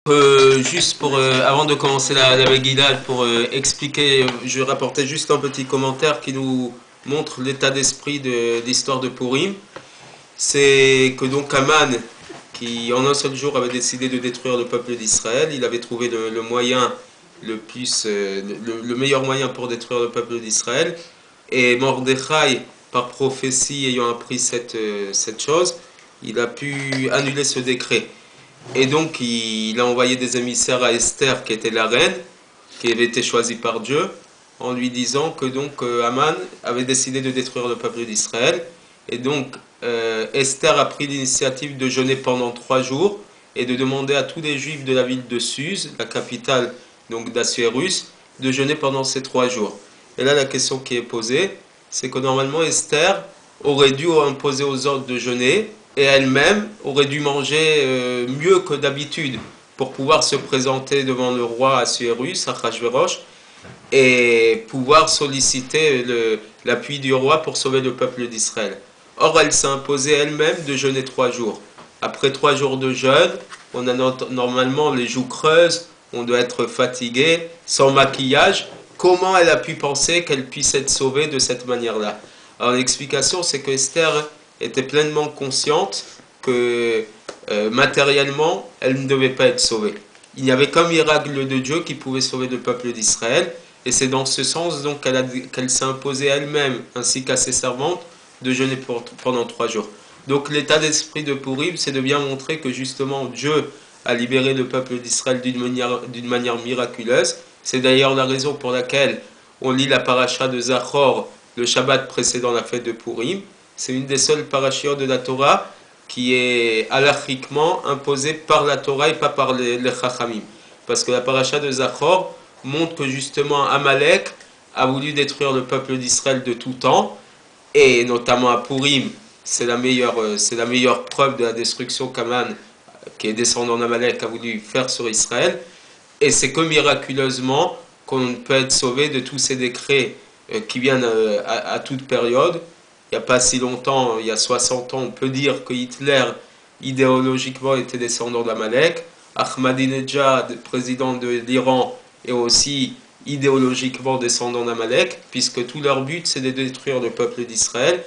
Juste pour, avant de commencer la Megillah, pour expliquer, je rapportais juste un petit commentaire qui nous montre l'état d'esprit de l'histoire de Purim. C'est que donc Aman, qui en un seul jour avait décidé de détruire le peuple d'Israël, il avait trouvé le moyen le meilleur moyen pour détruire le peuple d'Israël. Et Mordechai, par prophétie ayant appris cette chose, il a pu annuler ce décret. Et donc, il a envoyé des émissaires à Esther, qui était la reine, qui avait été choisie par Dieu, en lui disant que donc Aman avait décidé de détruire le peuple d'Israël. Et donc, Esther a pris l'initiative de jeûner pendant 3 jours et de demander à tous les juifs de la ville de Suse, la capitale donc d'Assuérus, de jeûner pendant ces 3 jours. Et là, la question qui est posée, c'est que normalement Esther aurait dû imposer aux autres de jeûner, et elle-même aurait dû manger mieux que d'habitude pour pouvoir se présenter devant le roi Assuérus, Achashverosh, et pouvoir solliciter l'appui du roi pour sauver le peuple d'Israël. Or, elle s'est imposée elle-même de jeûner 3 jours. Après 3 jours de jeûne, on a normalement les joues creuses, on doit être fatigué, sans maquillage. Comment elle a pu penser qu'elle puisse être sauvée de cette manière-là? Alors l'explication, c'est que Esther était pleinement consciente que matériellement, elle ne devait pas être sauvée. Il n'y avait qu'un miracle de Dieu qui pouvait sauver le peuple d'Israël, et c'est dans ce sens donc qu'elle s'est imposée elle-même, ainsi qu'à ses servantes, de jeûner pendant 3 jours. Donc l'état d'esprit de Purim, c'est de bien montrer que justement Dieu a libéré le peuple d'Israël d'une manière miraculeuse. C'est d'ailleurs la raison pour laquelle on lit la paracha de Zachor le Shabbat précédant la fête de Purim. C'est une des seules parachiotes de la Torah qui est halachiquement imposée par la Torah et pas par les Chachamim. Parce que la paracha de Zachor montre que justement Amalek a voulu détruire le peuple d'Israël de tout temps, et notamment à Purim, c'est la meilleure preuve de la destruction qu'Aman, qui est descendant d'Amalek, a voulu faire sur Israël. Et c'est que miraculeusement qu'on peut être sauvé de tous ces décrets qui viennent à toute période. Il n'y a pas si longtemps, il y a 60 ans, on peut dire que Hitler, idéologiquement, était descendant d'Amalek. Ahmadinejad, président de l'Iran, est aussi idéologiquement descendant d'Amalek, puisque tout leur but, c'est de détruire le peuple d'Israël.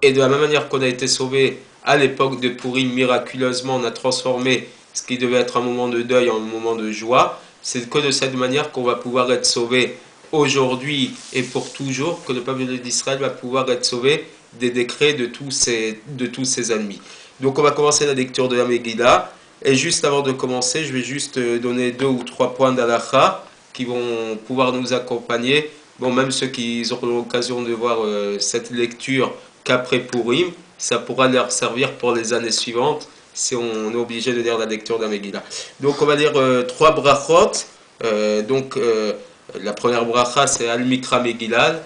Et de la même manière qu'on a été sauvé à l'époque de Purim, miraculeusement, on a transformé ce qui devait être un moment de deuil en un moment de joie. C'est que de cette manière qu'on va pouvoir être sauvé aujourd'hui et pour toujours, que le peuple d'Israël va pouvoir être sauvé des décrets de tous ses ennemis. Donc on va commencer la lecture de la Megillah. Et juste avant de commencer, je vais juste donner 2 ou 3 points d'halakha qui vont pouvoir nous accompagner. Bon, même ceux qui auront l'occasion de voir cette lecture qu'après Purim, ça pourra leur servir pour les années suivantes si on est obligé de lire la lecture de la Megillah. Donc on va lire 3 brachot. La première bracha, c'est Al-Mikra Megillah.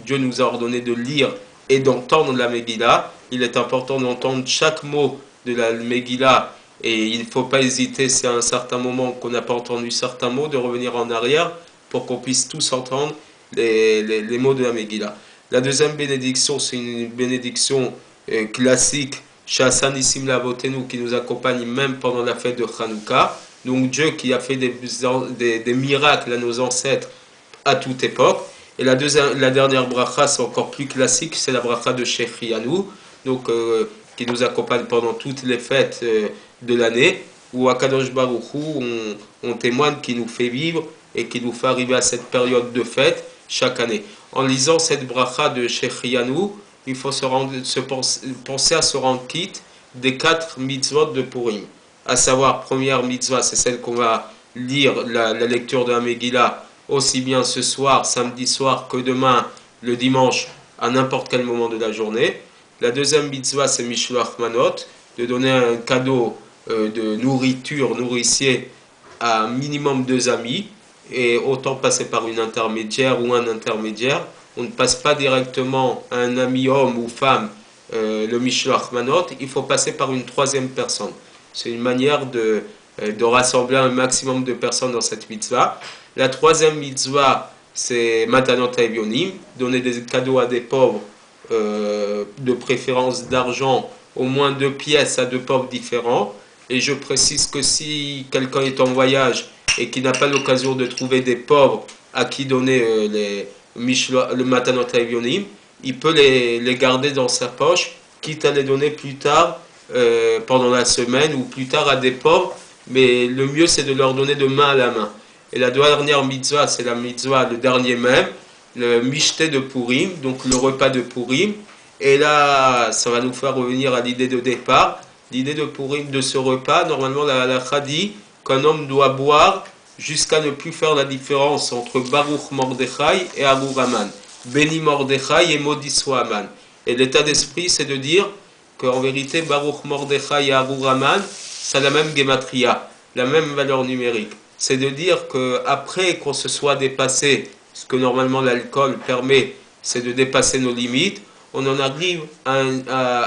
Dieu nous a ordonné de lire et d'entendre la Megillah. Il est important d'entendre chaque mot de la Megillah, et il ne faut pas hésiter, si à un certain moment qu'on n'a pas entendu certains mots, de revenir en arrière pour qu'on puisse tous entendre les mots de la Megillah. La deuxième bénédiction, c'est une bénédiction classique, Shassan Issim Lavotenu, qui nous accompagne même pendant la fête de Hanouka. Donc Dieu qui a fait des miracles à nos ancêtres à toute époque. Et la dernière bracha, c'est encore plus classique, c'est la bracha de Shechianu, donc qui nous accompagne pendant toutes les fêtes de l'année, où à Kadosh Baruch Hu, on témoigne qu'il nous fait vivre et qu'il nous fait arriver à cette période de fête chaque année. En lisant cette bracha de Shechianu, il faut penser à se rendre quitte des 4 mitzvot de Purim. À savoir, première mitzvah, c'est celle qu'on va lire, la lecture de la Megillah, aussi bien ce soir, samedi soir, que demain, le dimanche, à n'importe quel moment de la journée. La deuxième mitzvah, c'est Mishloach Manot, de donner un cadeau de nourriture, nourricier, à un minimum 2 amis, et autant passer par une intermédiaire ou un intermédiaire. On ne passe pas directement à un ami homme ou femme le Mishloach Manot, il faut passer par une 3e personne. C'est une manière de rassembler un maximum de personnes dans cette mitzvah. La 3e mitzvah, c'est Matanot Evionim, donner des cadeaux à des pauvres, de préférence d'argent, au moins 2 pièces à 2 pauvres différents. Et je précise que si quelqu'un est en voyage et qui n'a pas l'occasion de trouver des pauvres à qui donner le matanot avionim, il peut les garder dans sa poche, quitte à les donner plus tard, pendant la semaine ou plus tard à des pauvres, mais le mieux c'est de leur donner de main à la main. Et la dernière mitzvah, c'est la mitzvah, le dernier même, le mishté de Purim, donc le repas de Purim. Et là, ça va nous faire revenir à l'idée de départ. L'idée de Purim, de ce repas, normalement la halakha dit qu'un homme doit boire jusqu'à ne plus faire la différence entre Baruch Mordechai et Arur Haman. Béni Mordechai et maudit soit Haman. Et l'état d'esprit, c'est de dire qu'en vérité, Baruch Mordechai et Arur Haman, c'est la même gematria, la même valeur numérique. C'est de dire qu'après qu'on se soit dépassé, ce que normalement l'alcool permet, c'est de dépasser nos limites, on en arrive à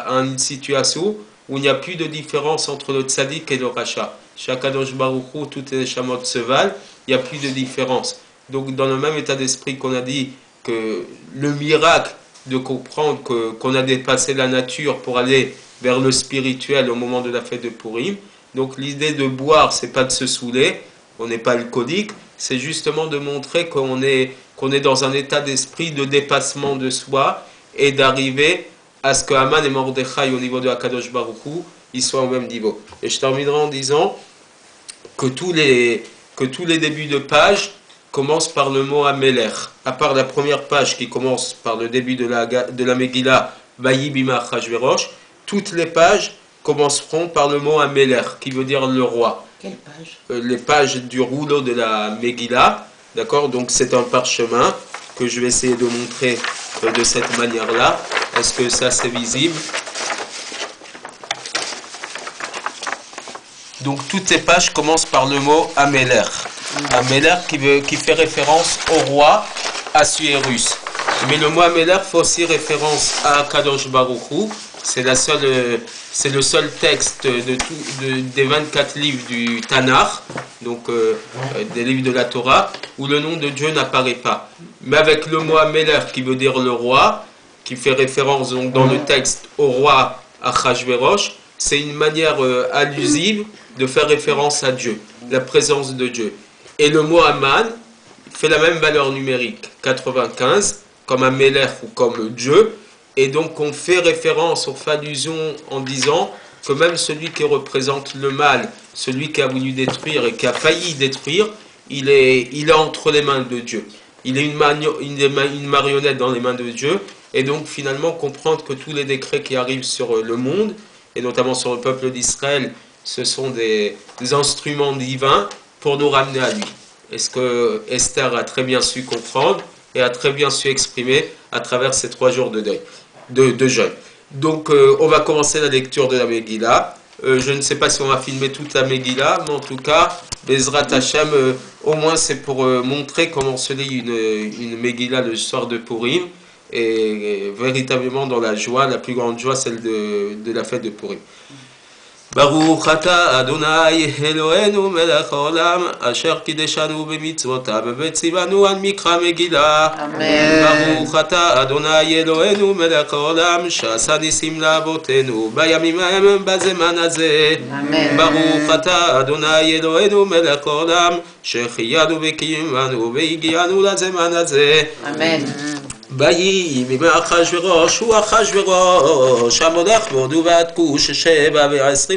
une situation où il n'y a plus de différence entre le tzaddik et le racha. Chaque Kadosh Baruch Hu, toutes les chamot se valent, il n'y a plus de différence. Donc dans le même état d'esprit qu'on a dit que le miracle de comprendre qu'on a dépassé la nature pour aller vers le spirituel au moment de la fête de Purim, donc l'idée de boire, c'est pas de se saouler, on n'est pas alcoolique, c'est justement de montrer qu'on est dans un état d'esprit de dépassement de soi et d'arriver à ce que Haman et Mordechai au niveau de Akadosh Baruch Hu, ils soient au même niveau. Et je terminerai en disant que tous les débuts de page commencent par le mot Ameler. À part la première page qui commence par le début de la Megillah, Vayi Bima Achashverosh, toutes les pages commenceront par le mot Ameler, qui veut dire le roi. Quelle page? Les pages du rouleau de la Megillah, d'accord? Donc c'est un parchemin que je vais essayer de montrer de cette manière-là. Est-ce que ça c'est visible? Donc toutes ces pages commencent par le mot Ameler. Ameler qui fait référence au roi Assuérus. Mais le mot Ameler fait aussi référence à Kadosh Baruch Hu. C'est le seul texte des 24 livres du Tanakh, donc des livres de la Torah, où le nom de Dieu n'apparaît pas. Mais avec le mot Ameler qui veut dire le roi, qui fait référence donc dans le texte au roi Achashverosh, c'est une manière allusive de faire référence à Dieu, la présence de Dieu. Et le mot Haman fait la même valeur numérique, 95, comme Ameler ou comme Dieu. Et donc on fait référence, on fait allusion en disant que même celui qui représente le mal, celui qui a voulu détruire et qui a failli détruire, il est entre les mains de Dieu. Il est une marionnette dans les mains de Dieu. Et donc finalement comprendre que tous les décrets qui arrivent sur le monde, et notamment sur le peuple d'Israël, ce sont des instruments divins pour nous ramener à lui. Est-ce que Esther a très bien su comprendre et a très bien su exprimer à travers ces 3 jours de deuil, de jeûne. Donc on va commencer la lecture de la Megillah. Je ne sais pas si on va filmer toute la Megillah, mais en tout cas, Bezrat Hashem, au moins c'est pour montrer comment se lit une Megillah le soir de Purim, et véritablement dans la joie, la plus grande joie, celle de la fête de Purim. Baruch ata Adonai Eloheinu melech haolam asher kideshanu b'mitzvotav v'tzivanu al mikra Megillah. Amen. Baruch ata Adonai Eloheinu melech haolam שעשה ניסים לאבותינו בימים ההם בזמן הזה. Amen. Baruch ata Adonai Eloheinu melech haolam שהחיינו וקיימנו והגיענו לזמן הזה. Amen. ויהי בימי אחשוורוש הוא אחשוורוש המולך והודו ועד כוש 27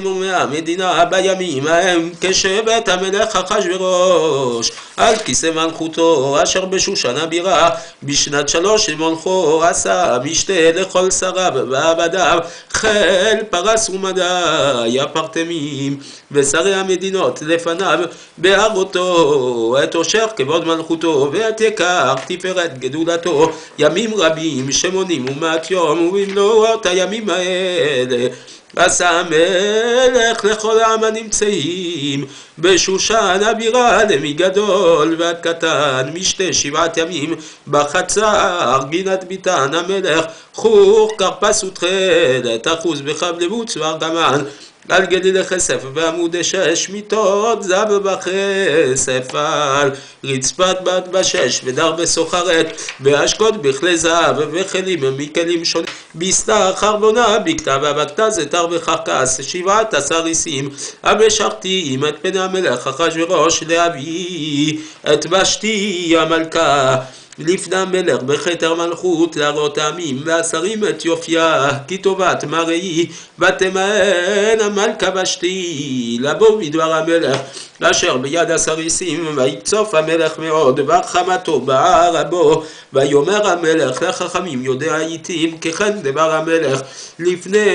ומאה מדינה בימים ההם כשבט המלך אחשוורוש על כיסא מלכותו אשר בשושן הבירה בשנת 3 למלכו עשה משתה לכל שריו ועבדיו חיל פרס ומדי הפרטמים ושרי המדינות לפניו בהראותו את עושר כבוד מלכותו ואת יקר תפארת גדולתו ימים רבים שמונים ומעט יום ובמלאת הימים האלה עשה המלך לכל העם הנמצאים בשושן הבירה למגדול ועד קטן משתה 7 ימים בחצר גינת ביתן המלך חוך כרפס ותכלת אחוז בחבלבות צוואר גמן על גליל כסף ועמוד 6 מיטות זהב בכסף על רצפת בת בשש ודר בסוחרת באשקוד בכלי זהב וכלים מכלים שונים בסתר חרבונה בקתה ובקתה זתר וחרקס 17 איסים המשרתים את פני המלך אחשוורוש להביא את ושתי המלכה לפני המלך בכתר מלכות להראות העמים והשרים את יופייה כי טובת מראי ותמאן המלכה ושתי לבוא מדבר המלך אשר ביד הסריסים ויקצוף המלך מאוד וחמתו בער רבו ויאמר המלך לחכמים יודע עיתים ככן דבר המלך לפני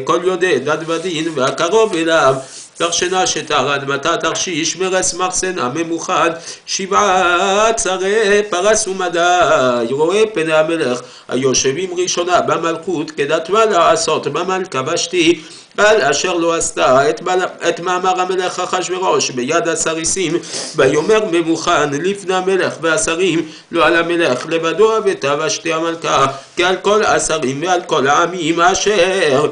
כל יודע דת ודין והקרוב אליו תרשנה שתר אדמתה תרשיש מרס מחסנה ממוכן 17 פרס ומדי רואה פני המלך היושבים ראשונה במלכות כדת מה לעשות במלכה ושתי על אשר לא עשתה את מאמר המלך אחשוורוש ביד הסריסים ויאמר ממוכן לפני המלך והשרים לא על המלך לבדו הבאתה ושתי המלכה כי על כל השרים ועל כל העמים אשר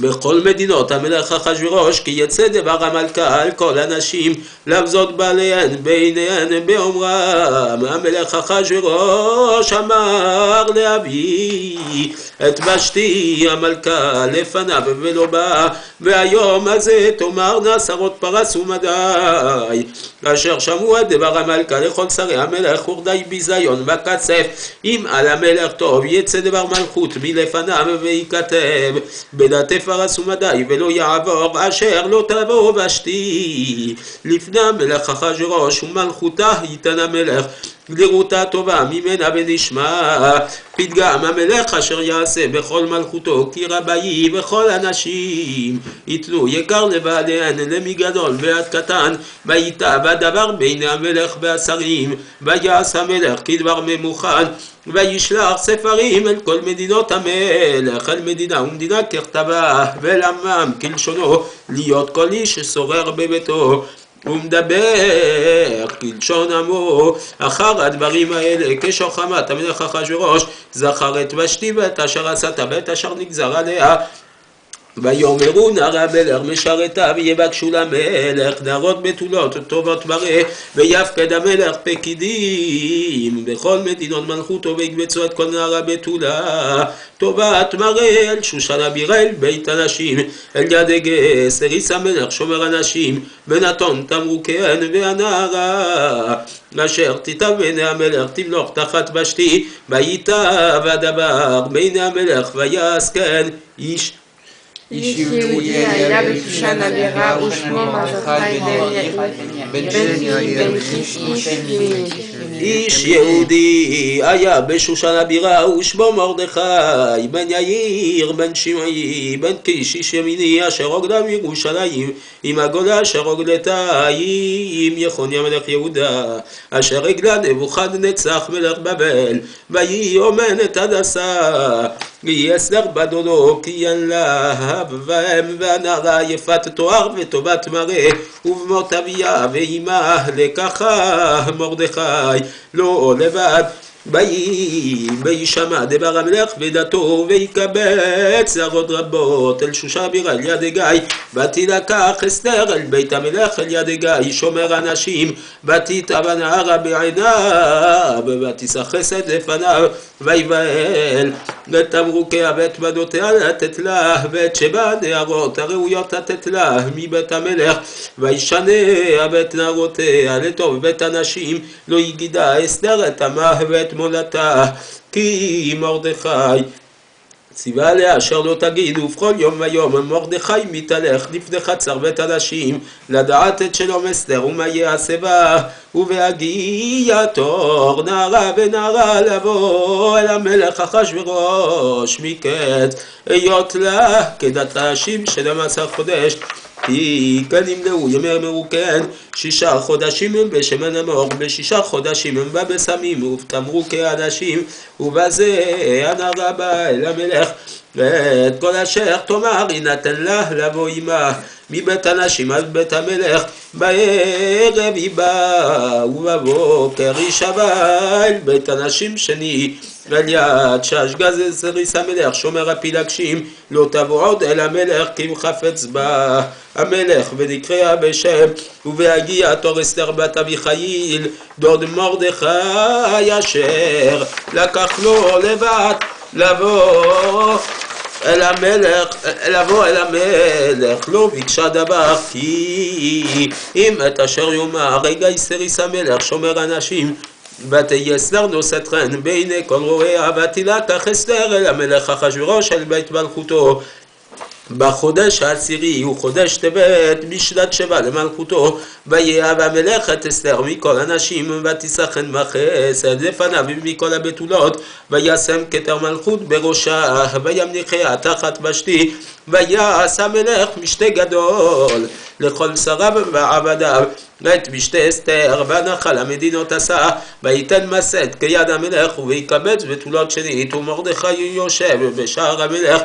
בכל מדינות המלך אחשוורוש כי יצא דבר המלכה על כל הנשים לבזות בעליהן בעיניהן באומרם המלך אחשוורוש אמר להביא את ושתי המלכה לפניו ולא בא והיום הזה תאמרנה עשרות פרס ומדי אשר שמעו את דבר המלכה לכל שרי המלך ורדי ביזיון וקצף אם על המלך טוב יצא דבר מלכות מלפניו וייכתב בדתי פרס ומדי ולא יעבור אשר לא תבוא ושתי לפני המלך אחשוורוש ומלכותה ייתן המלך לראותה טובה ממנה ונשמע פתגם המלך אשר יעשה בכל מלכותו כי רבאי וכל אנשים יתנו יקר לבעליהן למגדול ועד קטן ויטב הדבר בין המלך והשרים ויעש המלך כדבר ממוכן וישלח ספרים אל כל מדינות המלך אל מדינה ומדינה ככתבה ולעמם כלשונו להיות כל איש ששורר בביתו ומדבר כלשון עמו אחר הדברים האלה כשוחמת המלך אחשוורוש זכר את ושתי ואת אשר עשתה ואת אשר נגזר עליה ויאמרו נערי המלך משרתיו יבקשו למלך נערות בתולות טובות מראה ויפקד המלך פקידים בכל מדינות מלכותו ויקבצו את כל נערה בתולה טובת מראה אל שושן הבירה אל בית הנשים אל יד הגס הריס המלך שומר הנשים ונתון תמרוקיהן והנערה אשר תיטב בעיני המלך תמלוך תחת ושתי ויטב הדבר בעיני המלך ויעש כן איש יהודי היה בשושן הבירה ושמו מרדכי בן יאיר בן קיש איש יהודי היה בשושן הבירה ושמו מרדכי בן יאיר בן שמעי בן קיש איש ימיני אשר רוגלה מירושלים עם הגולה אשר רוגלתה עם יחוניה מלך יהודה אשר הגלה נבוכדנצר מלך בבל ויהי אומנת הדסה ויהי אסתר בדונו כי אין להב בהם והנערה יפת תואר וטובת מראה ובמות אביה ואימה לקחה מרדכי לא לבד וישמע דבר המלך ודתו ויקבץ זרות רבות אל שושן הבירה אל יד הגיא ותילקח אסתר אל בית המלך אל יד הגיא שומר אנשים ותיטב הנערה בעיניו ותישא חסד לפניו ויבהל ואת תמרוקיה ואת בנותיה לתת לה ואת 7 נערות הראויות לתת לה מבית המלך וישניה ואת נערותיה לטוב בית הנשים לא יגידה אסתר את עמה ואת מולדתה כי מרדכי ציווה עליה אשר לא תגיד ובכל יום ויום מרדכי מתהלך לפני חצר בית הנשים לדעת את שלום אסתר ומה יעשה בה ובהגיע תור נערה ונערה לבוא אל המלך אחשוורוש מקץ היות לה כדת הנשים 12 חודש כי כן ימלאו ימי מרוקן 6 חודשים הם בשמן המור ב6 חודשים הם בבשמים ובתמרוקי אנשים ובזה הנערה בא אל המלך ואת כל אשר תאמר יינתן לה לבוא עמה מבית הנשים עד בית המלך, בערב ייבא ובבוקר יישבע אל בית הנשים שני. על יד ששגז סריס המלך שומר הפילגשים, לא תבוא עוד אל המלך כי הוא חפץ בה המלך, ונקרא בשם, ובהגיע תור אסתר בת אביחיל דוד מרדכי אשר לקח לו לבת לבוא אל המלך, לא ביקשה דבר, כי אם את אשר יאמר רגע סריס המלך שומר אנשים, ותהיה אסתר נושאת חן בעיני כל רואיה, ותלקח אסתר אל המלך אחשוורוש אל בית מלכותו. בחודש העשירי הוא חודש טבת בשנת 7 למלכותו, ויאהב המלך את אסתר מכל הנשים, ותישא חן וחסד לפניו מכל הבתולות, וישם כתר מלכות בראשה, וימליכיה תחת ושתי, ויעש המלך משתה גדול לכל שריו ועבדיו, ואת משתה אסתר ונחל המדינות עשה, ויתן מסד כיד המלך, ויקבץ בתולות שנית, ומרדכי יושב בשער המלך.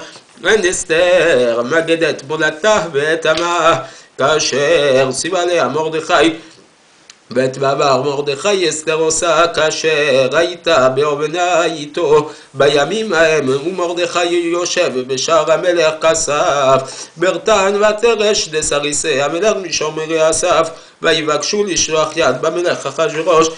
אין אסתר מגדת מולדתה ואת עמה, כאשר ציווה עליה מרדכי, ואת בעבר מרדכי אסתר עושה כאשר הייתה באובנה איתו בימים ההם, ומרדכי יושב בשער המלך כסף ברתן ותרש דסריסי המלך משומרי אסף, ויבקשו לשלוח יד במלך אחשוורוש,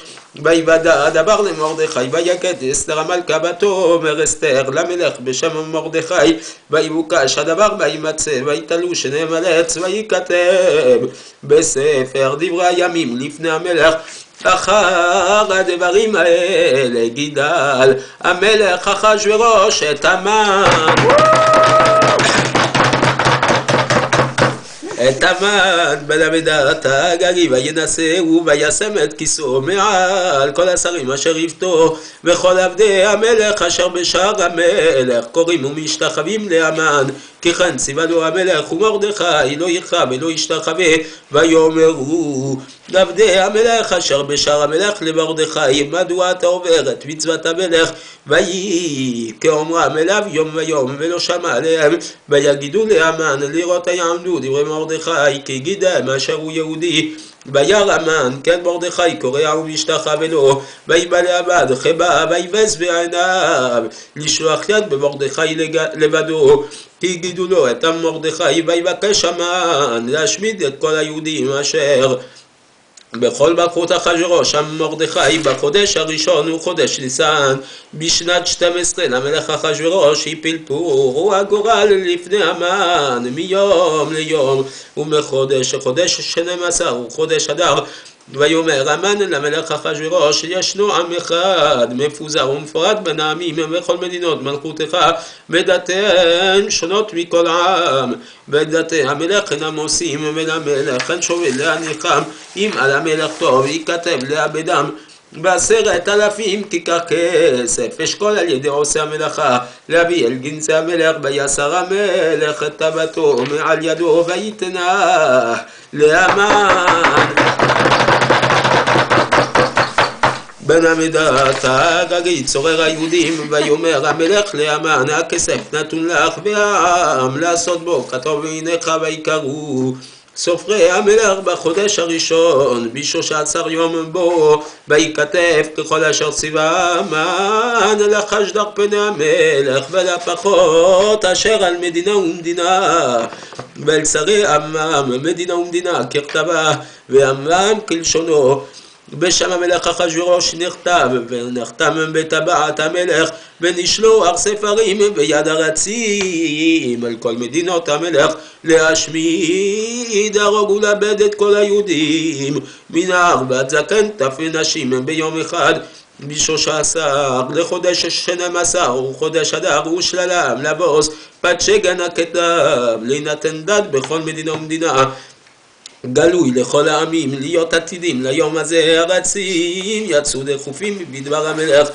ויוודע הדבר למרדכי, ויגד אסתר המלכה ותאמר אסתר למלך בשם מרדכי, ויבוקש הדבר וימצא, ויתלו שנמלץ, וייכתב בספר דברי הימים לפני המלך. אחר הדברים האלה גידל המלך אחשוורוש את המן בן עבדת הגרי, וינשאו וישם את כיסאו מעל כל השרים אשר יפתו, וכל עבדי המלך אשר בשער המלך קוראים ומשתחווים להמן, כי כן ציווה לו המלך, ומרדכי לא יכרע ולא ישתחווה. ויאמרו עבדי המלך אשר בשער המלך למרדכי, מדוע אתה עובר את מצוות המלך? ויהי כאומרם אליו יום ויום, ולא שמע עליהם. ויגידו להמן לראות יעמדו דברי מרדכי, כי גידם אשר הוא יהודי. וירא המן כן מרדכי קורע ומשתחווה לו, ויבא לעבד חבה, ויבז בעיניו לשלוח יד במרדכי לבדו, כי גידו לו את עם מרדכי. ויבקש המן להשמיד את כל היהודים אשר בכל מלכות אחשוורוש עם מרדכי, בחודש הראשון הוא חודש ניסן בשנת 12 למלך אחשוורוש, הפיל פור הגורל לפני המן מיום ליום, ומחודש לחודש 12 הוא חודש אדר. ויאמר המן למלך אחשוורוש, ישנו עם אחד מפוזר ומפורד בין העמים וכל מדינות מלכותך, ודתיהן שונות מכל עם, ודתי המלך אינם עושים, ולמלך אין שובל להניחם, אם על המלך טוב ייכתב לאבדם ב10,000 כיכר כסף, אשכול על ידי עושה המלאכה, להביא אל גנזי המלך. ויסר המלך את טבתו מעל ידו, ויתנה להמן בן עבדת הגרי צורר היהודים. ויאמר המלך להמן, הכסף נתון לך והעם לעשות בו כתוב בעיניך. ויקראו סופרי המלך בחודש הראשון ב13 יום בו, ויכתב ככל אשר ציווה המן לחשדר פני המלך, ולפחות אשר על מדינה ומדינה, ואל שרי עמם מדינה ומדינה ככתבה, ועמם כלשונו. בשם המלך אחשוורוש נכתב, ונחתם בטבעת המלך, ונשלוח ספרים ביד הרצים על כל מדינות המלך, להשמיד, הרוג ולאבד את כל היהודים, מנער ועד זקן טף ונשים ביום אחד. ב13 לחודש 12 הוא חודש אדר, ושללם לבוס פתשגן הכתב, להינתן דת בכל מדינה ומדינה, גלוי לכל העמים, להיות עתידים ליום הזה. הרצים יצאו דחופים בדבר המלך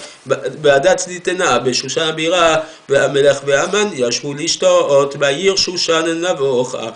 בעדת ניתנה בשושן הבירה, והמלך והמן ישבו לשתות בעיר שושן נבוכה.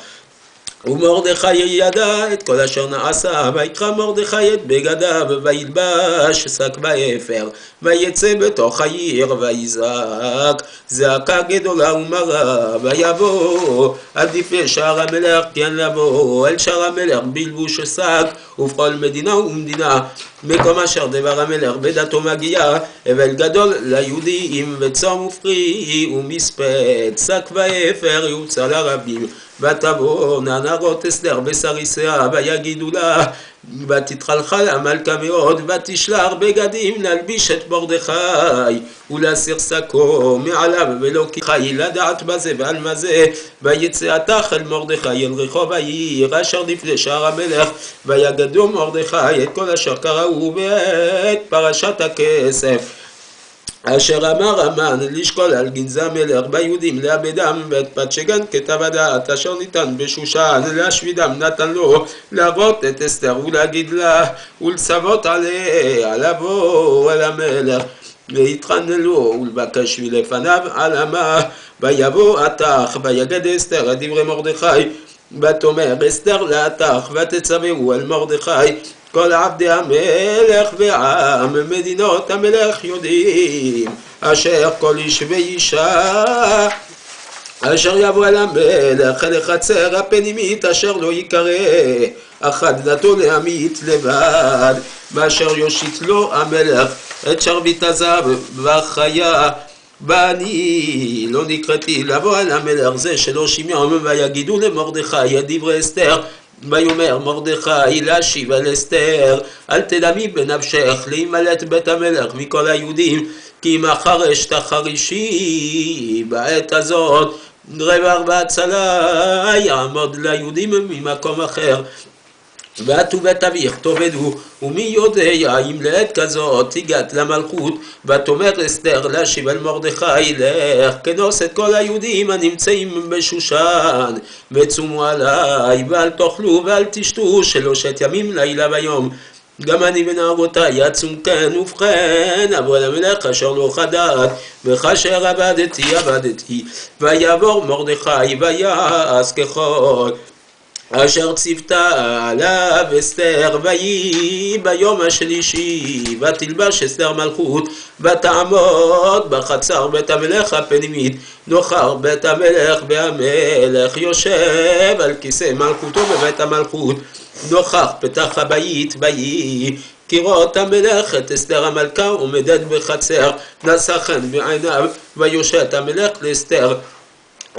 ומרדכי ידע את כל אשר נעשה, ויקרא מרדכי את בגדיו, וילבש שק באפר, ויצא בתוך העיר, ויזעק זעקה גדולה ומרה, ויבוא עד לפני שער המלך, כן לבוא אל שער המלך בלבוש שק, ובכל מדינה ומדינה, מקום אשר דבר המלך בדתו מגיע, אבל גדול ליהודים, וצום ופרי ומספד, שק ואפר יוצא לרבים. ותבואנה נערות אסתר בסריסיה, ויגידו לה, ותתחלחל המלכה מאוד, ותשלח בגדים להלביש את מרדכי, ולהסיר שקו מעליו, ולא כחי לדעת בזה ועל מה זה. ויצא התך אל מרדכי אל רחוב העיר אשר לפני שער המלך, ויגדו מרדכי את כל אשר קראו ואת פרשת הכסף אשר אמר המן לשקול על גנזי המלך ביהודים לאבדם, ואת פת שגן כתב הדעת אשר ניתן בשושן להשמידם נתן לו, להראות את אסתר ולהגיד לה ולצוות עליה לבוא אל המלך, והתחננו ולבקש מלפניו על עמה. ויבוא התך ויגד אסתר את דברי מרדכי, ותאמר אסתר להתך, ותצווהו על מרדכי כל עבדי המלך ועם מדינות המלך יודעים, אשר כל איש ואישה אשר יבוא אל המלך אל החצר הפנימית אשר לא יקרא אחד דתו להמית לבד, ואשר יושיט לו המלך את שרביט הזהב והחיה, ואני לא נקראתי לבוא אל המלך זה 30 יום. ויגידו למרדכי את דברי אסתר, ויאמר מרדכי להשיב על אסתר, אל תדמי בנפשך להימלט בית המלך מכל היהודים, כי אם החרש תחרישי בעת הזאת דבר והצלה יעמוד ליהודים ממקום אחר. ואת ובית אביך תאבדו, ומי יודע אם לעת כזאת הגעת למלכות. ותאמר אסתר להשיב על מרדכי, לך כנוס את כל היהודים הנמצאים בשושן, וצומו עליי, ואל תאכלו ואל תשתו 3 ימים לילה ויום. גם אני ונערותי אצום כן, ובכן אבוא אל המלך אשר לא חדד, וכאשר עבדתי. ויעבור מרדכי ויעש ככל אשר ציוותה עליו אסתר. ויהי ביום השלישי, ותלבש אסתר מלכות, ותעמוד בחצר בית המלך הפנימית, נוכר בית המלך, והמלך יושב על כיסא מלכותו בבית המלכות, נוכח פתח הבית. ויהי כראות המלך את אסתר המלכה עומדת בחצר, נשא חן בעיניו, ויושט המלך לאסתר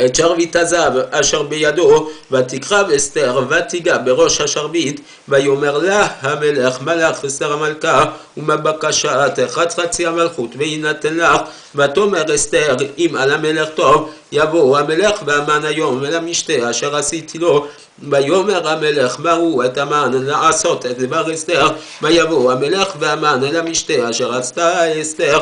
את שרביט הזהב אשר בידו, ותקרב אסתר ותיגע בראש השרביט. ויאמר לה המלך, מלך אסתר המלכה, ומה בקשתך? חצי המלכות ויינתן לך. ותאמר אסתר, אם על המלך טוב, יבוא המלך והמן היום אל המשתה אשר עשיתי לו. ויאמר המלך, מרו את המן לעשות את דבר אסתר. ויבוא המלך והמן אל המשתה אשר עשתה אסתר.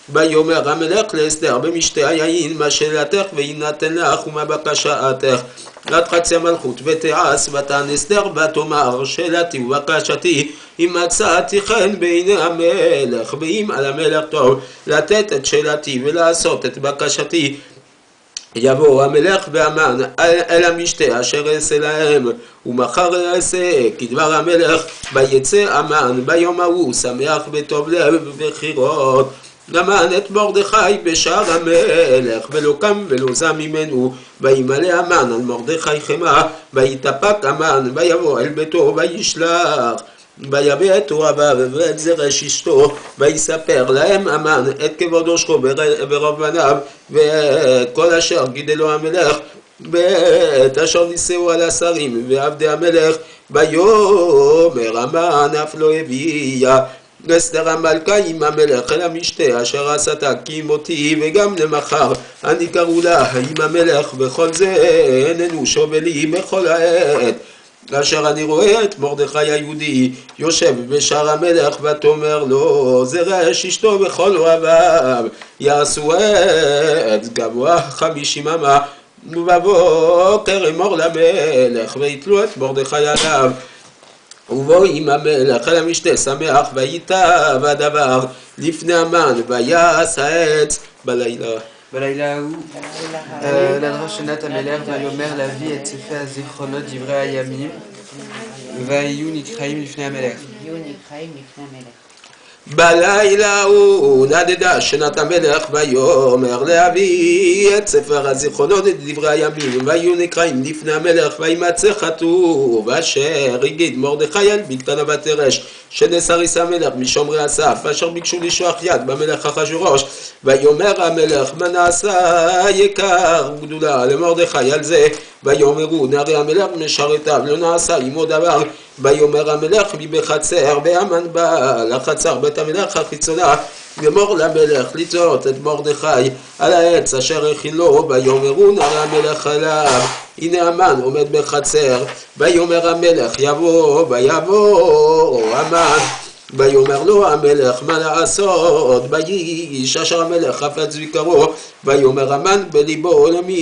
ויאמר המלך לאסתר, במשתה היין מה שאלתך ויינתן לך, ומה בקשתך? עד חצי המלכות ותעש. ותען אסתר ותאמר, שאלתי ובקשתי אם מצאתי חן בעיני המלך, ואם על המלך טוב, לתת את שאלתי ולעשות את בקשתי. יבוא המלך והמן אל המשתה אשר אעשה להם, ומחר אעשה כדבר המלך. ויצא המן ביום ההוא שמח בטוב לב ובחירות, גמן את מרדכי בשער המלך, ולא קם ולא זע ממנו. וימלא המן על מרדכי חמה, ויתאפק המן, ויבוא אל ביתו וישלח, ויבא את אוהביו ואת זרש אשתו, ויספר להם המן את כבוד עושרו ברוב בניו, ואת כל אשר גידלו המלך, ואת אשר נישאו על השרים ועבדי המלך. ויאמר המן אף לא הביאה אסתר המלכה עם המלך אל המשתה אשר עשתה, כי מותי וגם למחר אני קראו לה עם המלך, וכל זה איננו שווה לי בכל העת אשר אני רואה את מרדכי היהודי יושב בשער המלך. ותאמר לו זרש אשתו וכל אוהביו יעשו את גבוה 50 אמה, ובבוקר אמור למלך ויתלו את מרדכי עליו. ובוא עם המלך אל המשתה שמח, וייטב הדבר לפני המן, ויעש העץ בלילה. בלילה ההוא, לדרש שנת המלך ויאמר להביא את ספר הזיכרונות דברי הימים ויהיו נקראים לפני המלך. בלילה הוא נדדה שנת המלך ויאמר להביא את ספר הזיכרונות את דברי הימים ויהיו נקראים לפני המלך וימצא כתוב אשר הגיד מרדכי על בקטנה ותרש שנס המלך משומרי אסף אשר ביקשו לשלוח יד במלך אחשוורוש ויאמר המלך מה נעשה יקר גדולה למרדכי על זה ויאמרו נערי המלך משרתיו לא נעשה עמו דבר ויאמר המלך מבחצר והמן בא לחצר בית המלך החיצונה גמור למלך לתלות את מרדכי על העץ אשר הכין לו ויאמרו נערי המלך עליו הנה המן עומד בחצר ויאמר המלך יבוא ויבוא המן ויאמר לו המלך מה לעשות ויהיש אשר המלך חפץ ויקרו ויאמר המן בליבו למי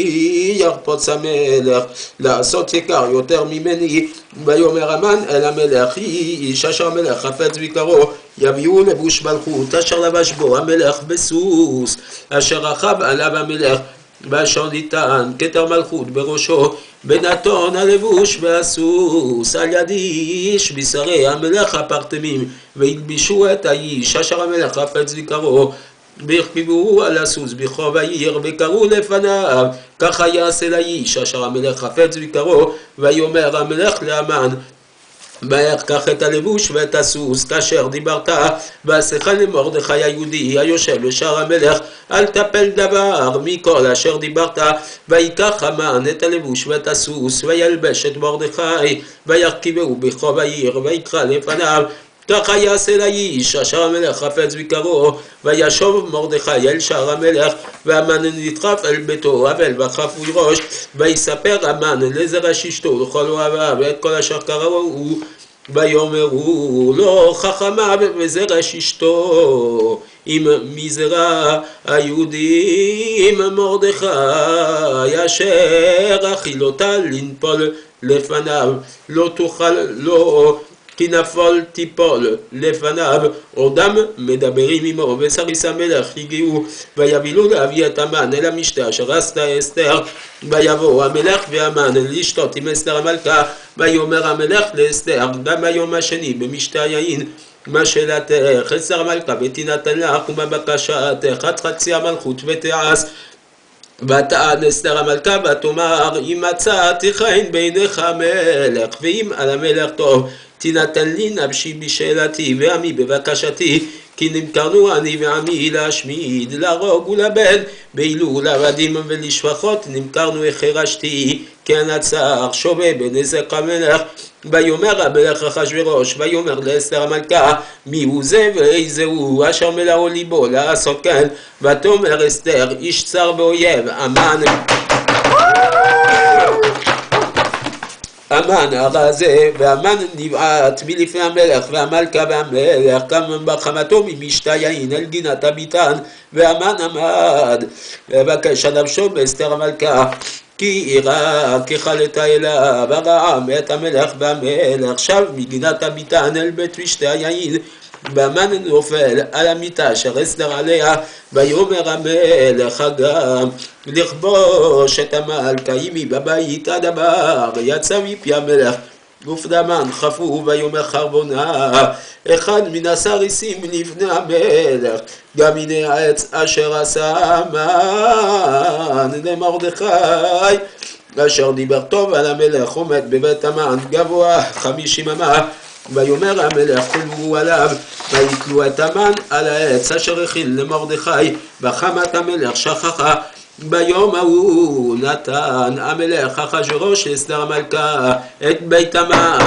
ירפוץ המלך לעשות יקר יותר ממני ויאמר המן אל המלך איש אשר המלך חפץ ויקרו יביאו לבוש מלכות אשר לבש בו המלך בסוס אשר רכב עליו המלך ואשר ניתן כתר מלכות בראשו בנתון הלבוש והסוס על יד איש בשרי המלך הפרטמים והלבישו את האיש אשר המלך חפץ ויקרו והרכיבוהו על הסוס ברחוב העיר וקראו לפניו ככה יעשה לאיש אשר המלך חפץ ויקרו ויאמר המלך להמן ויקח את הלבוש ואת הסוס כאשר דיברת ועשך למרדכי היהודי היושב בשער המלך אל תפל דבר מכל אשר דיברת ויקח המן את הלבוש ואת הסוס וילבש את מרדכי וירכיבהו ברחוב העיר ויקרא לפניו ככה יעשה לאיש אשר המלך חפץ ויקרו וישוב מרדכי אל שער המלך והמן נדחף אל ביתו אבל וחפוי ראש ויספר המן לזרש אשתו לכל אוהביו ואת כל אשר קראו ויאמרו לו חכמה וזרש אשתו עם מזרע היהודים מרדכי אשר אכילותה לנפול לפניו לא תוכל לא כי נפול תיפול לפניו עודם מדברים עמו וסריס המלך הגיעו ויבילו להביא את המן אל המשתה אשר עשתה אסתר ויבוא המלך והמן לשתות עם אסתר המלכה ויאמר המלך לאסתר גם היום השני במשתה היין מה שאלתך אסתר המלכה ותינתן לך ומה בקשתך עד חצי המלכות ותעש ותען אסתר המלכה ותאמר אם מצאתי חן בעיניך המלך ואם על המלך טוב תינתן לי נפשי בשאלתי ועמי בבקשתי כי נמכרנו אני ועמי להשמיד להרוג ולבן ואילו לעבדים ולשפחות נמכרנו החרשתי כי הנצח שווה בנזק המלך ויאמר המלך אחשוורוש ויאמר לאסתר המלכה מי הוא זה ואיזה הוא אשר מלאו ליבו לעשות כן ותאמר אסתר איש צר ואויב המן הרע זה והמן נבעט מלפני המלך והמלכה והמלך קם בחמתו ממשתה יין אל גינת הביתן והמן עמד ובקש על נפשו באסתר המלכה כי יראה כחלתה אליו הרעם את המלך והמלך שב מגינת הביתן אל בית משתה היין והמן נופל על המיטה אשר אסתר עליה ויאמר המלך אגם לכבוש את המלכה עמי בבית הדבר יצא מפי המלך ופדמן חפו ויאמר חרבונה אחד מן הסריסים לפני המלך גם הנה העץ אשר עשה המן למרדכי אשר דיבר טוב על המלך עומד בבית המן גבוה 50 אמה ויאמר המלך כלו עליו ויתלו את המן על העץ אשר הכין למרדכי וחמת המלך שכחה ביום ההוא נתן המלך אחשוורוש לאסתר המלכה את בית המן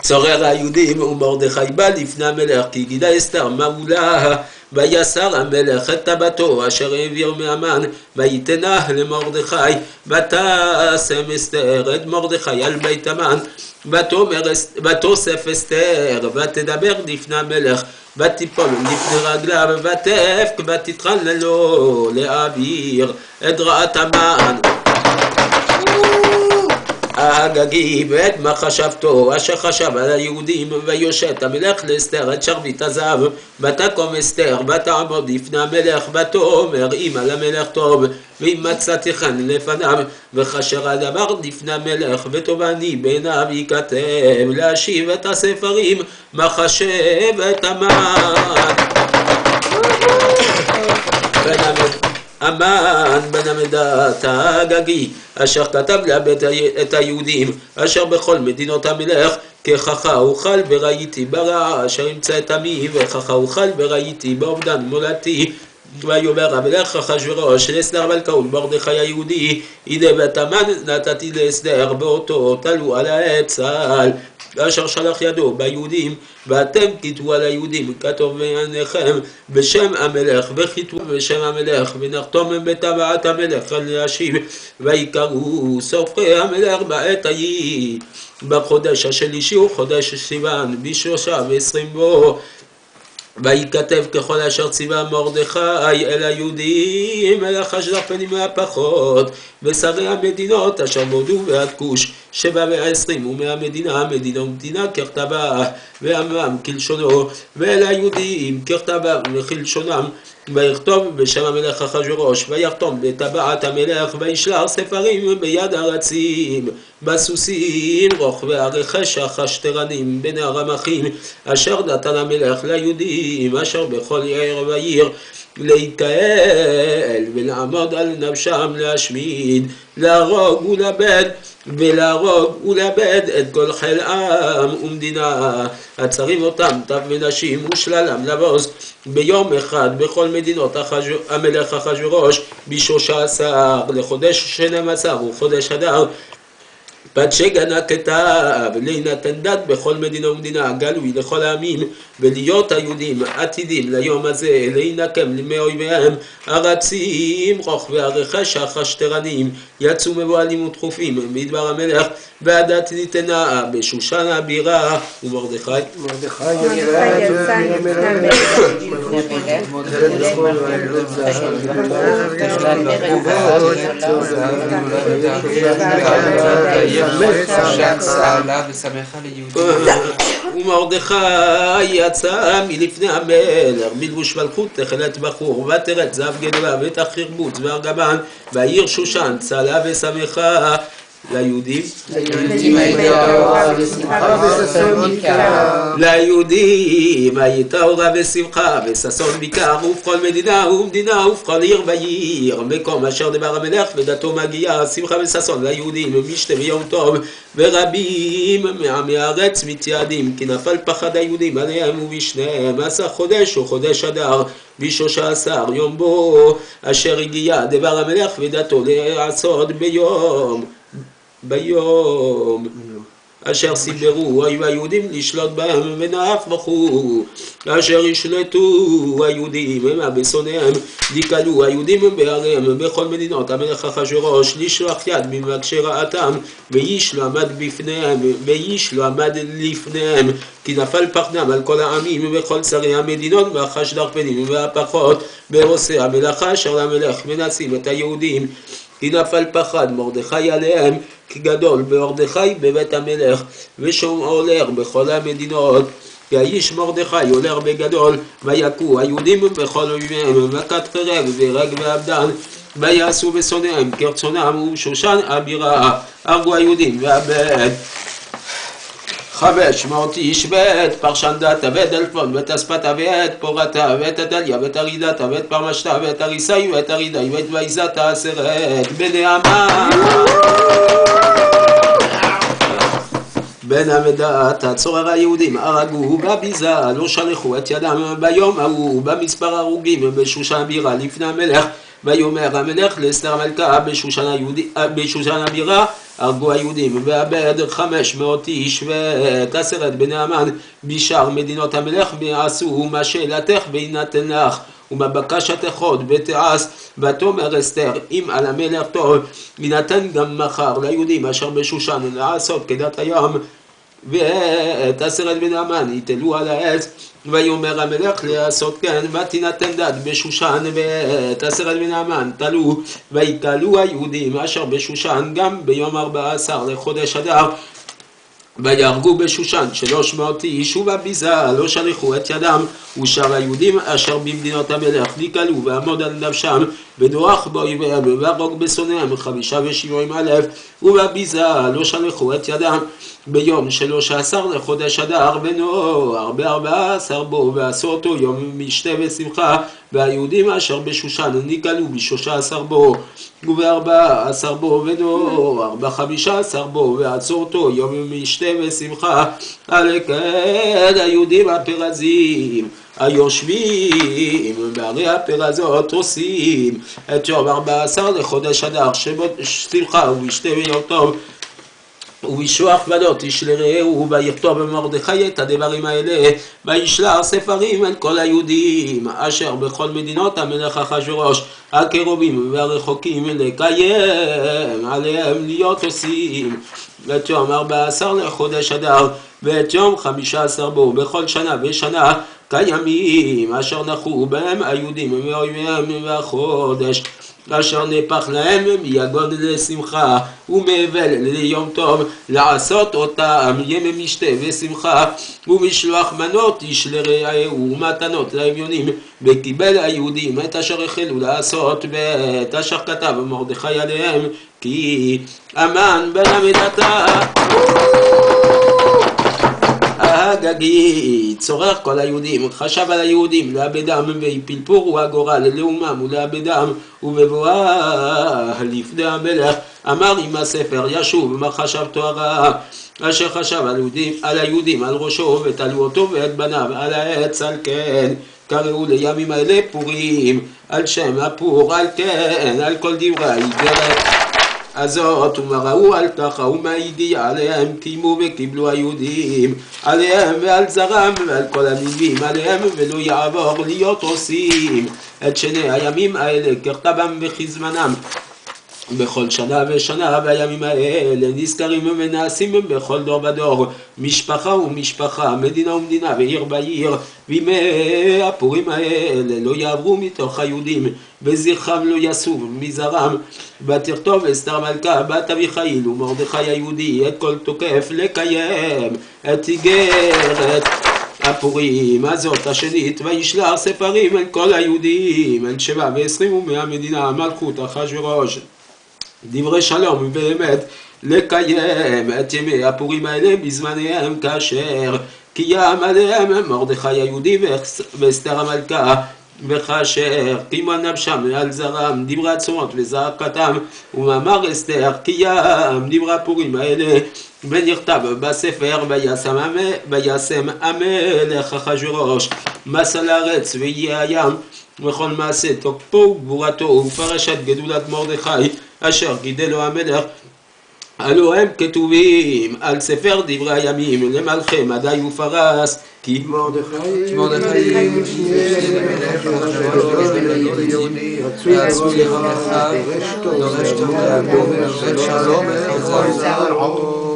צורר היהודים ומרדכי בא לפני המלך כי גילה אסתר מעולה ויסר המלך את טבתו אשר העביר מהמן ויתנה למרדכי ותשם אסתר את מרדכי על בית המן ותוסף אסתר ותדבר לפני המלך ותיפול לפני רגליו ותבך ותתחנן לו להעביר את רעת המן הגגי ואת מחשבתו אשר חשב על היהודים ויושט המלך לאסתר את שרביט הזהב ותקום אסתר ותעמוד לפני המלך ותאמר אם על המלך טוב ואם מצאתי חן לפניו וכאשר הדבר לפני המלך וטובעני בעיניו ייכתב להשיב את הספרים מחשבת המן בן המדת הגגי אשר כתב לאבד את היהודים אשר בכל מדינות המלך כככה אוכל וראיתי ברעה אשר ימצא את עמי וככה אוכל וראיתי באובדן מולדתי ויאמר המלך אחשוורוש לאסתר המלכה ולמרדכי היהודי הנה בית המן נתתי לאסתר באותו תלו על העץ אשר שלח ידו ביהודים ואתם כתבו על היהודים כתוב בעיניכם בשם המלך וכתבו בשם המלך ונחתום בטבעת המלך להשיב ויקראו סופרי המלך בעת ההיא בחודש השלישי וחודש סיוון ב23 בו וייכתב ככל אשר ציווה מרדכי אל היהודים אל החשדרפנים מהפחות ושרי המדינות אשר מורדו ועד כוש 720 ומהמדינה מדינה ומדינה ככתבה ועמם כלשונו ואל היהודים ככתבה וכלשונם ויכתוב בשם המלך אחשוורוש ויחתום בטבעת המלך וישלח ספרים ביד הרצים בסוסים רוכבי הרכש החשטרנים בני הרמחים אשר נתן המלך ליהודים אשר בכל עיר ועיר להתקהל ולעמוד על נפשם להשמיד להרוג ולאבד את כל חיל עם ומדינה הצרים אותם טף ונשים ושללם לבוז ביום אחד בכל מדינות המלך אחשוורוש ב13 לחודש 12 וחודש אדר פתשגנה כתב להינתן דת בכל מדינה ומדינה גלוי לכל העמים ולהיות היהודים עתידים ליום הזה להינקם מאויביהם הרצים רוכבי הרכש החשטרנים יצאו מבוהלים ודחופים מדבר המלך והדת ניתנה בשושן הבירה ומרדכי יצא ומרדכי יצא מלפני המלך בלבוש מלכות תכלת בחור ותרת זהב גדולה ותחרבוץ וארגמן והעיר שושן צלה ושמחה ליהודים הייתה אורה ושמחה וששון בעיקר ובכל מדינה ומדינה ובכל עיר ועיר מקום אשר דבר המלך ודתו מגיעה שמחה וששון ליהודים ומשתה ויום טוב ורבים מעמי הארץ מתייעדים כי נפל פחד היהודים עליהם וב12 חודש וחודש אדר ב13 יום בו אשר הגיע דבר המלך ודתו לעשות ביום אשר סיברו היו היהודים לשלוט בהם ונהפכו אשר ישלטו היהודים הם בשונאיהם דיקלו היהודים בעריהם בכל מדינות המלך אחשוורוש לשלוח יד ממבקשי רעתם ואיש לא עמד לפניהם כי נפל פחדם על כל העמים ובכל שרי המדינות והחשדרפנים והפחות בעושי המלאכה אשר למלך מנסים את היהודים כי נפל פחד מרדכי עליהם כי גדול מרדכי בבית המלך ושום עולר בכל המדינות כי האיש מרדכי עולר בגדול ויכו היהודים בכל אויביהם מכת חרב ורג ואבדן ויעשו בשונאיהם כרצונם ובשושן הבירה הרגו היהודים ואבד 500 איש ואת פרשנדתה ואת אלפון ואת אספתה ואת פורתה ואת הדליה ואת ארידתה ואת פרמשתה ואת אריסאי ואת ארידאי ואת וייזתה 10 בני עמה בן המדת הצורר היהודים הרגו בביזה לא שלחו את ידם ביום ההוא במספר הרוגים בשושן הבירה לפני המלך ויאמר המלך לאסתר המלכה בשושן הבירה הרגו היהודים ואבד 500 איש ואת 10 בני המן בשאר מדינות המלך ועשו מה שאלתך ויינתן לך ובבקשתך עוד ותעש ותאמר אסתר אם על המלך טוב יינתן גם מחר ליהודים אשר בשושן לעשות כדת היום ואת 10 בני המן יתלו על העץ, ויאמר המלך לעשות כן, ותינתן דת בשושן, ואת 10 בני המן תלו, ויקהלו היהודים אשר בשושן גם ביום 14 לחודש אדר, ויהרגו בשושן 300 איש, ובביזה לא שלחו את ידם, ושאר היהודים אשר במדינות המלך נקהלו ועמוד על נפשם, ודוח באויביהם והרוג בשונאיהם 75,000, ובביזה לא שלחו את ידם. ביום 13 לחודש אדר בנוער ב14 בו, ועשו אותו יום משתה ושמחה, והיהודים אשר בשושן נקהלו ב13 בו, וב14 בו בנוער ב15 בו, ועשו אותו יום משתה ושמחה. על כן היהודים הפרזים היושבים בערי הפרזות עושים את יום 14 לחודש אדר שבו שמחה ובשתה ויום טוב, ובישוח בנות איש לרעהו, ויכתוב במרדכי את הדברים האלה, וישלח ספרים אל כל היהודים אשר בכל מדינות המלך אחשוורוש הקרובים והרחוקים לקיים עליהם להיות עושים את יום 14 לחודש אדר ואת יום 15 בו בכל שנה ושנה, כימים אשר נחו בהם היהודים מאויביהם, והחודש אשר נהפך להם מיגון לשמחה ומאבל ליום טוב, לעשות אותם ימי משתה ושמחה, ומשלוח מנות איש לרעהו ומתנות לאביונים, וקיבל היהודים את אשר החלו לעשות ואת אשר כתב מרדכי עליהם, כי המן בן המדתה הגגי צורך כל היהודים, חשב על היהודים לאבדם, ויפיל פורו הגורל לאומם ולאבדם, ובבואה לפני המלך אמר עם הספר ישוב מה חשבתו הרעה אשר חשב על היהודים על ראשו, ותלו אותו ואת בניו על העץ. על כן קראו לימים האלה פורים על שם הפור. על כן על כל דברי האיגרת הזאת ומה ראו על ככה ומה הידיעה עליהם קיימו וקיבלו היהודים עליהם ועל זרם ועל כל הנלווים עליהם, ולא יעבור להיות עושים את שני הימים האלה ככתבם וכזמנם בכל שנה ושנה. והימים האלה נזכרים ונעשים בכל דור ודור, משפחה ומשפחה, מדינה ומדינה ועיר בעיר, וימי הפורים האלה לא יעברו מתוך היהודים, וזכרם לא יסוב מזרם. ותכתוב אסתר מלכה בת אביחיל ומרדכי היהודי את כל תוקף לקיים את איגרת הפורים הזאת השנית, וישלח ספרים אל כל היהודים אל 27 מהמדינה מלכות אחשוורוש דברי שלום ואמת, לקיים את ימי הפורים האלה בזמניהם, כאשר קיים עליהם מרדכי היהודי ואסתר המלכה, וכאשר קיימו נפשם על זרם דברי עצומות וזעקתם, ומאמר אסתר קיים דברי הפורים האלה, ונכתב בספר וישם המלך אחשוורוש מסע לארץ ויהיה הים וכל מעשה תוקפו וגבורתו ופרשת גדולת מרדכי אשר גידלו המלך, הלא הם כתובים על ספר דברי הימים למלכי מדי ופרס, כי מרדכי רצוי לרעך, דורש טוב לעמו ונושא שלום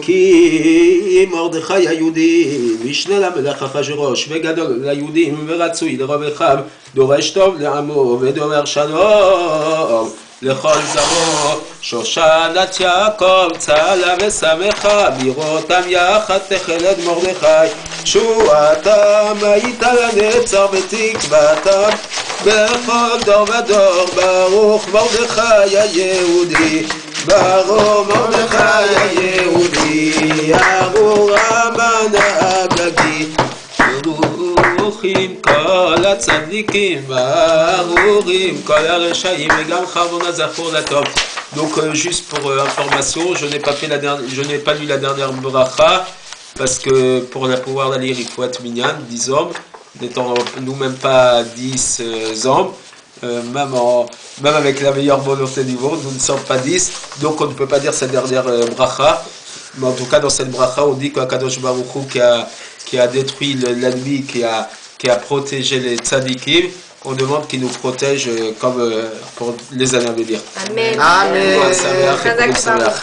כי מרדכי היהודי משנה למלך אחשוורוש וגדול ליהודים ורצוי לרוב אחיו, דורש טוב לעמו ודובר שלום לכל זרעו. שושנת יעקב צהלה ושמחה, בראותם יחד תחלד מרדכי, שועתם היית לנצר ותקוותם בכל דור ודור. ברוך מרדכי היהודי, ברוך מרדכי היהודי, ארור המן הגגי, ברוכים כל הצדיקים וארורים כל הרשעים וגם חרבונה זכור לטוב. Donc juste pour information, je n'ai pas lu la dernière bracha parce que pour la pouvoir la lire il faut être minyan, 10 hommes, n'étant nous-mêmes pas 10 hommes, même avec la meilleure volonté du monde, nous ne sommes pas 10, donc on ne peut pas dire cette dernière bracha. Mais en tout cas dans cette bracha on dit qu'Akadosh Baruch Hu qui a détruit l'ennemi, qui a protégé les tzadikim, on demande qu'il nous protège comme pour les années à venir. Amen. Amen. Amen.